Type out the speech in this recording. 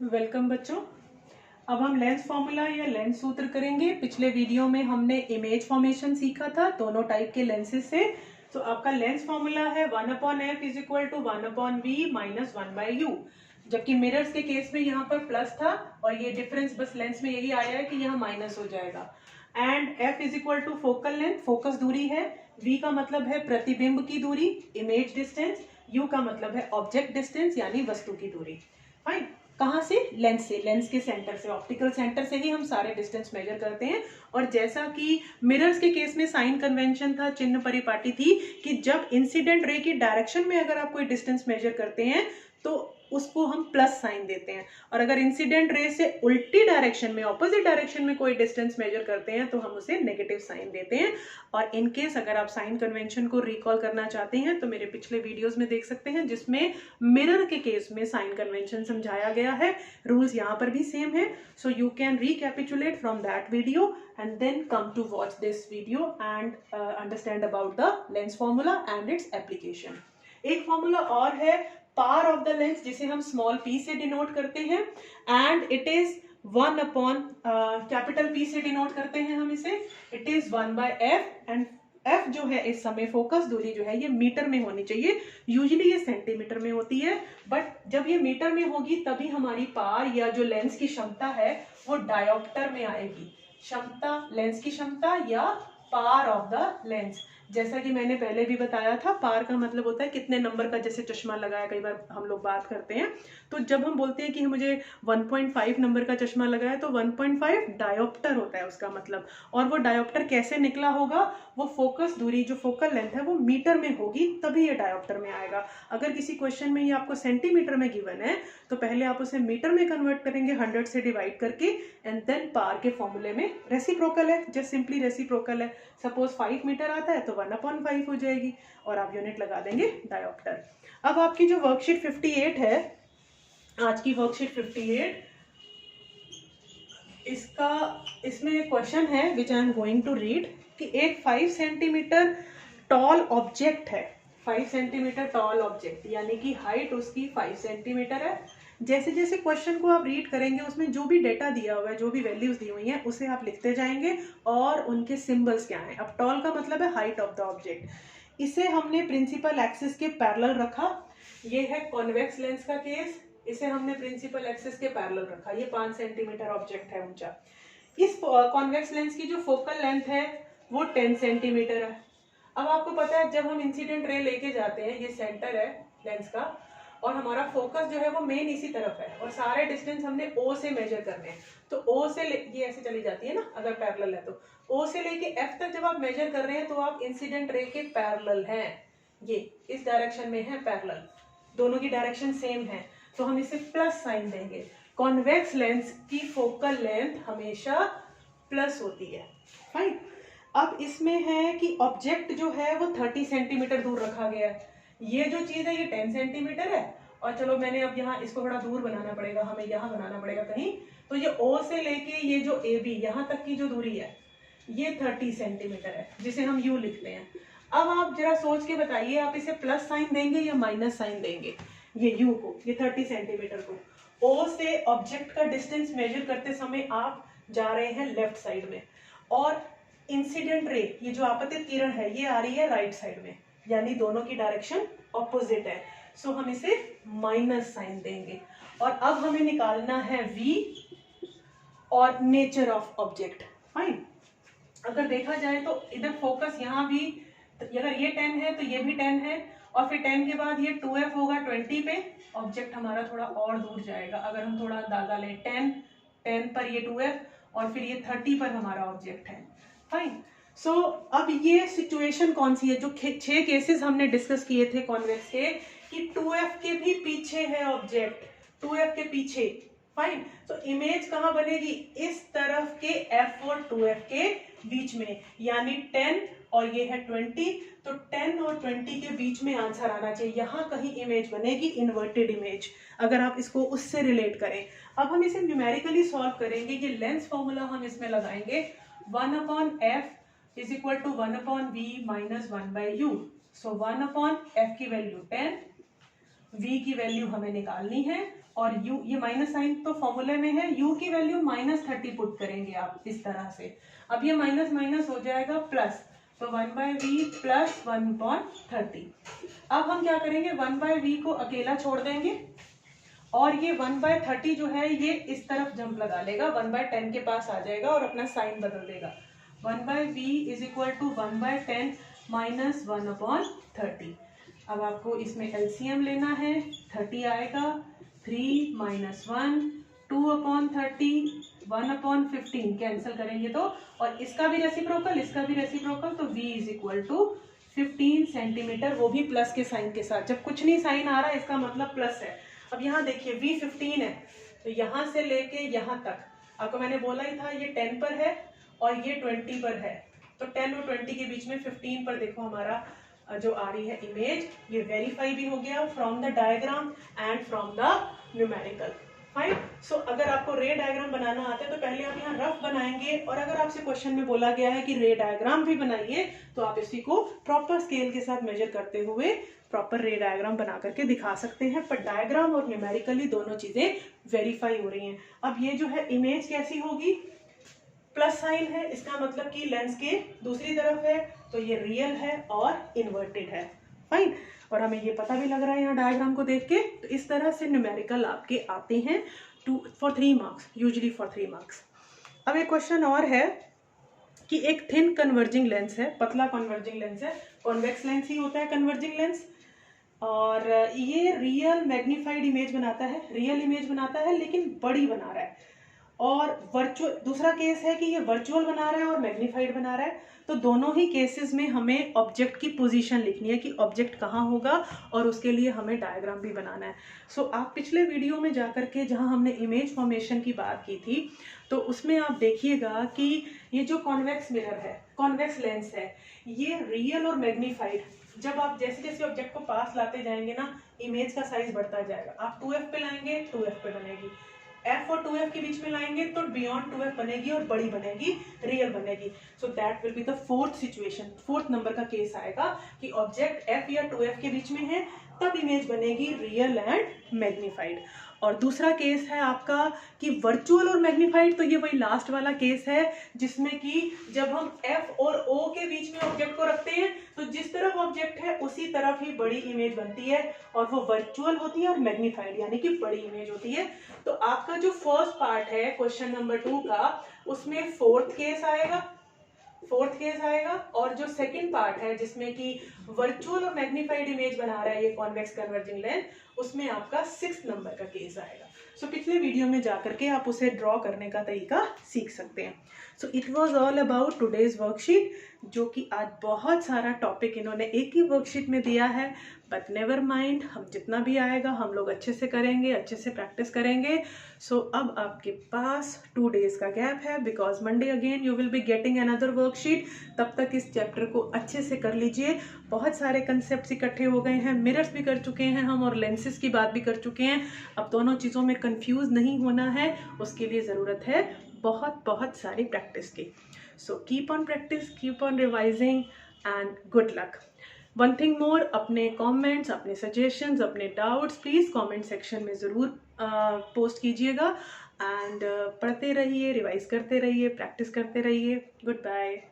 Welcome बच्चों। अब हम लेंस फॉर्मूला या लेंस सूत्र करेंगे। पिछले वीडियो में हमने इमेज फॉर्मेशन सीखा था दोनों टाइप के लेंसेज से। तो आपका लेंस फॉर्मूला है 1/f is equal to 1/v minus 1/u, जबकि मिरर्स के केस में यहाँ पर प्लस था और ये डिफरेंस बस लेंस में यही आया है कि यहाँ माइनस हो जाएगा। And f is equal to focal length, focus दूरी है, v का मतलब है प्रतिबिंब की दूरी, इमेज डिस्टेंस, u का मतलब है ऑब्जेक्ट डिस्टेंस यानी वस्तु की दूरी। फाइन। कहाँ से? लेंस से, लेंस के सेंटर से, ऑप्टिकल सेंटर से ही हम सारे डिस्टेंस मेजर करते हैं। और जैसा कि मिरर्स के केस में साइन कन्वेंशन था, चिन्ह परिपाटी थी कि जब इंसिडेंट रे की डायरेक्शन में अगर आप कोई डिस्टेंस मेजर करते हैं तो उसको हम प्लस साइन देते हैं, और अगर इंसिडेंट रे से उल्टी डायरेक्शन में, ऑपोजिट डायरेक्शन में कोई डिस्टेंस मेजर करते हैं तो हम उसे नेगेटिव साइन देते हैं। और इन केस अगर आप साइन कन्वेंशन को रिकॉल करना चाहते हैं तो मेरे पिछले वीडियोस में देख सकते हैं जिसमें मिरर के केस में साइन कन्वेंशन समझाया गया है। रूल्स यहाँ पर भी सेम है, so you can recapitulate from that video and then come to watch this video and understand about the lens formula and its application. एक फॉर्मूला और है पावर ऑफ द लेंस, जिसे हम स्मॉल p से denote करते हैं, and it is 1 capital P से denote करते हैं हम इसे। It is 1/f and f जो है इस समय फोकस दूरी जो है ये मीटर में होनी चाहिए। यूजुअली ये सेंटीमीटर में होती है, बट जब ये मीटर में होगी तभी हमारी पावर या जो लेंस की क्षमता है वो डायोप्टर में आएगी। क्षमता, लेंस की क्षमता या पावर ऑफ द लेंस। जैसा कि मैंने पहले भी बताया था, पार का मतलब होता है कितने नंबर का, जैसे चश्मा लगाया कई बार हम लोग बात करते हैं, तो जब हम बोलते हैं कि मुझे 1.5 नंबर का चश्मा लगाया तो 1.5 डायोप्टर होता है उसका मतलब। और वो डायोप्टर कैसे निकला होगा? वो फोकस दूरी जो फोकल लेंथ है वो मीटर में होगी तभी ये डायोप्टर में आएगा। अगर किसी क्वेश्चन में ये आपको सेंटीमीटर में गिवन है तो पहले आप उसे मीटर में कन्वर्ट करेंगे 100 से डिवाइड करके, एंड देन पार के फॉर्मूले में रेसिप्रोकल है, जस्ट सिंपली रेसिप्रोकल है। सपोज 5 मीटर आता है तो 1/5 हो जाएगी और आप यूनिट लगा देंगे डायोप्टर। अब आपकी जो वर्कशीट 58 है, आज की वर्कशीट 58, इसमें क्वेश्चन है which I am going to read कि एक 5 सेंटीमीटर टॉल ऑब्जेक्ट है, 5 सेंटीमीटर टॉल ऑब्जेक्ट यानी कि हाइट उसकी 5 सेंटीमीटर है। जैसे जैसे क्वेश्चन को आप रीड करेंगे उसमें जो भी डेटा दिया हुआ है, जो भी वैल्यूज दी हुई हैं उसे आप लिखते जाएंगे और उनके सिंबल्स क्या हैं। अब टॉल का मतलब है हाइट ऑफ द ऑब्जेक्ट। इसे हमने प्रिंसिपल एक्सिस के पैरेलल रखा। ये है कॉन्वेक्स लेंस का केस, इसे हमने प्रिंसिपल एक्सिस के पैरेलल रखा। ये 5 सेंटीमीटर ऑब्जेक्ट है ऊंचा। इस कॉन्वेक्स लेंस की जो फोकल लेंथ है वो 10 सेंटीमीटर है। अब आपको पता है जब हम इंसिडेंट रे लेके जाते हैं, ये सेंटर है लेंस का और हमारा फोकस जो है वो मेन इसी तरफ है और सारे डिस्टेंस हमने O से मेजर करने हैं। तो O से ये ऐसे चली जाती है ना अगर पैरेलल है तो, O से लेके F तक जब आप मेजर कर रहे हैं तो आप इंसिडेंट रे के पैरेलल हैं। ये इस डायरेक्शन में है पैरेलल, दोनों की डायरेक्शन सेम है तो हम इसे प्लस साइन देंगे। कॉन्वेक्स लेंस की फोकल लेंथ हमेशा प्लस होती है। फाइन। अब इसमें है कि ऑब्जेक्ट जो है वो 30 सेंटीमीटर दूर रखा गया है। ये जो चीज है ये 10 सेंटीमीटर है और चलो मैंने अब यहाँ इसको थोड़ा दूर बनाना पड़ेगा, हमें यहाँ बनाना पड़ेगा कहीं, तो ये O से लेके ये जो AB यहाँ तक की जो दूरी है ये 30 सेंटीमीटर है जिसे हम U लिखते हैं। अब आप जरा सोच के बताइए, आप इसे प्लस साइन देंगे या माइनस साइन देंगे? ये U को, ये 30 सेंटीमीटर को। O से ऑब्जेक्ट का डिस्टेंस मेजर करते समय आप जा रहे हैं लेफ्ट साइड में और इंसिडेंट रे, ये जो आपतित किरण है ये आ रही है राइट साइड में, यानी दोनों की डायरेक्शन ऑपोजिट है। सो हम इसे माइनस साइन देंगे। और अब हमें निकालना है V और नेचर ऑफ ऑब्जेक्ट। फाइन। अगर देखा जाए तो इधर फोकस यहाँ भी, अगर ये 10 है तो ये भी 10 है और फिर 10 के बाद ये 2F होगा 20 पे, ऑब्जेक्ट हमारा थोड़ा और दूर जाएगा। अगर हम थोड़ा अंदाजा लें 10 पर ये 2F और फिर ये 30 पर हमारा ऑब्जेक्ट है। फाइन। सो अब ये सिचुएशन कौन सी है? जो 6 केसेस हमने डिस्कस किए थे कॉन्वेक्स के कि 2F के भी पीछे है ऑब्जेक्ट, 2F के पीछे। फाइन। तो इमेज कहाँ बनेगी? इस तरफ के F और 2F के बीच में, यानी 10 और ये है 20, तो 10 और 20 के बीच में आंसर आना चाहिए। यहाँ कहीं इमेज बनेगी, इन्वर्टेड इमेज, अगर आप इसको उससे रिलेट करें। अब हम इसे न्यूमेरिकली सॉल्व करेंगे। ये लेंस फॉर्मूला हम इसमें लगाएंगे 1/f is equal to 1/v minus 1/u। So 1/f की वैल्यू 10 v की वैल्यू हमें निकालनी है, और u, ये माइनस साइन तो फॉर्मूले में है, u की वैल्यू -30 पुट करेंगे आप इस तरह से। अब ये माइनस माइनस हो जाएगा प्लस, तो 1/v प्लस 1/30। अब हम क्या करेंगे, 1/v को अकेला छोड़ देंगे, और ये 1/30 जो है ये इस तरफ जंप लगा लेगा, 1/10 के पास आ जाएगा और अपना साइन बदल देगा। 1/v is equal to 1/10 minus 1/30। अब आपको इसमें एलसीएम लेना है, 30 आएगा, 3 - 1 2/30, 1/15 कैंसिल करेंगे तो, और इसका भी रेसिप्रोकल, इसका भी रेसिप्रोकल, तो v is equal to 15 centimetre, वो भी प्लस के साइन के साथ। जब कुछ नहीं साइन आ रहा है इसका मतलब प्लस है। अब यहाँ देखिए v 15 है, तो यहाँ से लेके यहाँ तक आपको मैंने बोला ही था ये 10 पर है और ये 20 पर है, तो 10 और 20 के बीच में 15 पर देखो हमारा जो आ रही है इमेज, ये वेरीफाई भी हो गया from the diagram and from the numerical. Fine. So अगर आपको रे डायग्राम बनाना आता है तो पहले आप यहाँ रफ बनाएंगे, और अगर आपसे क्वेश्चन में बोला गया है कि रे डायग्राम भी बनाइए तो आप इसी को प्रॉपर स्केल के साथ मेजर करते हुए प्रॉपर रे डायग्राम बना करके दिखा सकते हैं। पर डायग्राम और न्यूमेरिकली दोनों चीजें वेरीफाई हो रही हैं। अब ये जो है इमेज कैसी होगी, प्लस साइन है, इसका मतलब कि लेंस के दूसरी तरफ है, तो ये रियल है और इन्वर्टेड है। फाइन। और हमें ये पता भी लग रहा है यहाँ डायग्राम को देख के। तो इस तरह से न्यूमेरिकल आपके आते हैं for 3 marks, usually for 3 marks. अब एक क्वेश्चन और है कि एक थिन कन्वर्जिंग लेंस है, पतला कन्वर्जिंग लेंस है, कॉन्वेक्स लेंस ही होता है कन्वर्जिंग लेंस, और ये रियल मैग्नीफाइड इमेज बनाता है, रियल इमेज बनाता है लेकिन बड़ी बना रहा है। और वर्चुअल, दूसरा केस है कि ये वर्चुअल बना रहा है और मैग्नीफाइड बना रहा है। तो दोनों ही केसेस में हमें ऑब्जेक्ट की पोजीशन लिखनी है कि ऑब्जेक्ट कहाँ होगा, और उसके लिए हमें डायग्राम भी बनाना है। सो आप पिछले वीडियो में जाकर के जहाँ हमने इमेज फॉर्मेशन की बात की थी, तो उसमें आप देखिएगा कि ये जो कॉन्वेक्स मिरर है, कॉन्वेक्स लेंस है, ये रियल और मैग्नीफाइड, जब आप जैसे जैसे ऑब्जेक्ट को पास लाते जाएंगे ना, इमेज का साइज बढ़ता जाएगा। आप 2f पे लाएंगे, 2f पे बनेगी, f और 2f के बीच में लाएंगे तो बियॉन्ड 2f बनेगी और बड़ी बनेगी, रियल बनेगी। So that will be the fourth situation, 4th number का केस आएगा कि ऑब्जेक्ट f या 2f के बीच में है, तब इमेज बनेगी रियल एंड मैग्नीफाइड। और दूसरा केस है आपका कि वर्चुअल और मैग्नीफाइड, तो ये वही लास्ट वाला केस है जिसमें कि जब हम f और o के बीच में ऑब्जेक्ट को रखते हैं तो जिस तरफ ऑब्जेक्ट है उसी तरफ ही बड़ी इमेज बनती है, और वो वर्चुअल होती है और मैग्नीफाइड यानी कि बड़ी इमेज होती है। तो आपका जो फर्स्ट पार्ट है क्वेश्चन नंबर 2 का, उसमें 4th केस आएगा, 4th केस आएगा, और जो सेकंड पार्ट है जिसमें कि वर्चुअल और मैग्नीफाइड इमेज बना रहा है ये कॉन्वेक्स कन्वर्जिंग लेंस, उसमें आपका 6th नंबर का केस आएगा। सो पिछले वीडियो में जाकर के आप उसे ड्रॉ करने का तरीका सीख सकते हैं। So it was all about today's worksheet, जो कि आज बहुत सारा टॉपिक इन्होंने एक ही वर्कशीट में दिया है, बट नेवर माइंड, हम जितना भी आएगा हम लोग अच्छे से करेंगे, अच्छे से प्रैक्टिस करेंगे। सो अब आपके पास 2 days का गैप है, because Monday again you will be getting another worksheet. तब तक इस चैप्टर को अच्छे से कर लीजिए। बहुत सारे कंसेप्ट इकट्ठे हो गए हैं, मिरर्स भी कर चुके हैं हम और लेंसेज की बात भी कर चुके हैं। अब दोनों चीज़ों में कंफ्यूज नहीं होना है, उसके लिए ज़रूरत है बहुत बहुत सारी प्रैक्टिस की। So keep on practice, keep on revising and good luck. One thing more, अपने कमेंट्स, अपने सजेशंस, अपने डाउट्स प्लीज़ कमेंट सेक्शन में ज़रूर पोस्ट कीजिएगा। एंड पढ़ते रहिए, रिवाइज करते रहिए, प्रैक्टिस करते रहिए। Good bye.